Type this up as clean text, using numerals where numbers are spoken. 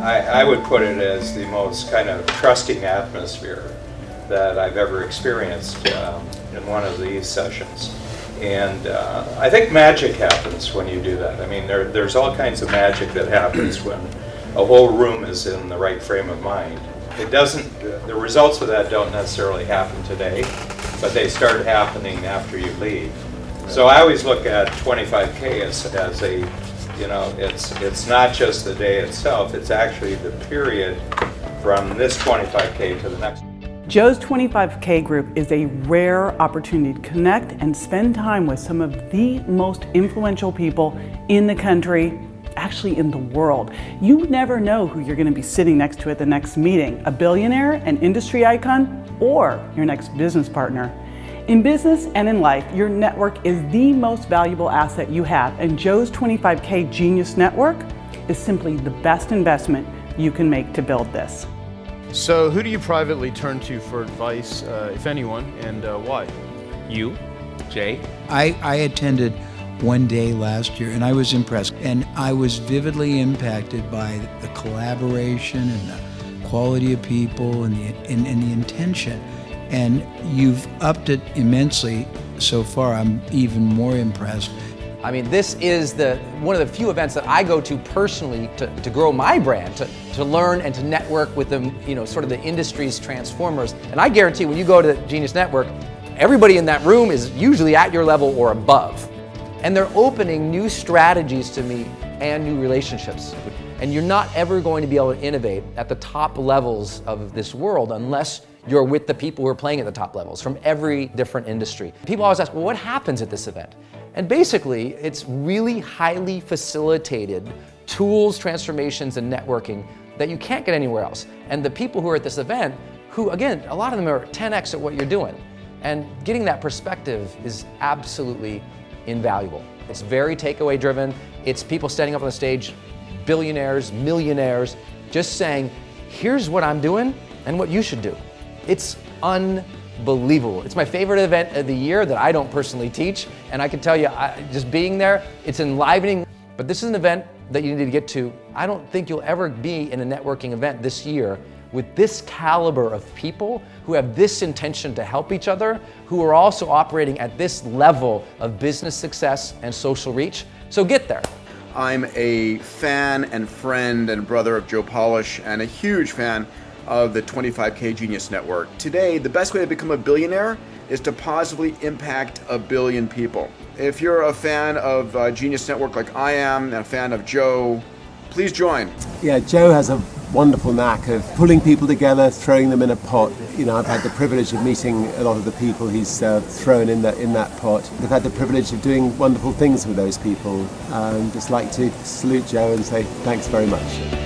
I would put it as the most kind of trusting atmosphere that I've ever experienced in one of these sessions. And I think magic happens when you do that. I mean, there's all kinds of magic that happens when a whole room is in the right frame of mind. It doesn't, the results of that don't necessarily happen today, but they start happening after you leave. So I always look at 25K as a, you know, it's not just the day itself, it's actually the period from this 25K to the next. Joe's 25K group is a rare opportunity to connect and spend time with some of the most influential people in the country, actually in the world. You never know who you're going to be sitting next to at the next meeting, a billionaire, an industry icon, or your next business partner. In business and in life, your network is the most valuable asset you have, and Joe's 25K Genius Network is simply the best investment you can make to build this. So who do you privately turn to for advice, if anyone, and why? You, Jay? I attended one day last year and I was impressed, and I was vividly impacted by the collaboration and the quality of people and the intention. And you've upped it immensely so far. I'm even more impressed. I mean, this is one of the few events that I go to personally to grow my brand, to learn and to network with the, you know, sort of the industry's transformers. And I guarantee when you go to Genius Network, everybody in that room is usually at your level or above. And they're opening new strategies to me and new relationships. And you're not ever going to be able to innovate at the top levels of this world unless you're with the people who are playing at the top levels from every different industry. People always ask, well, what happens at this event? And basically, it's really highly facilitated tools, transformations, and networking that you can't get anywhere else. And the people who are at this event, who again, a lot of them are 10x at what you're doing. And getting that perspective is absolutely invaluable. It's very takeaway driven. It's people standing up on the stage, billionaires, millionaires, just saying, here's what I'm doing and what you should do. It's unbelievable. It's my favorite event of the year that I don't personally teach, and I can tell you, just being there, it's enlivening. But this is an event that you need to get to. I don't think you'll ever be in a networking event this year with this caliber of people who have this intention to help each other, who are also operating at this level of business success and social reach. So get there. I'm a fan and friend and brother of Joe Polish, and a huge fan of the 25K Genius Network. Today, the best way to become a billionaire is to positively impact 1 billion people. If you're a fan of Genius Network like I am, and a fan of Joe, please join. Yeah, Joe has a wonderful knack of pulling people together, throwing them in a pot. You know, I've had the privilege of meeting a lot of the people he's thrown in that pot. I've had the privilege of doing wonderful things with those people. Just like to salute Joe and say thanks very much.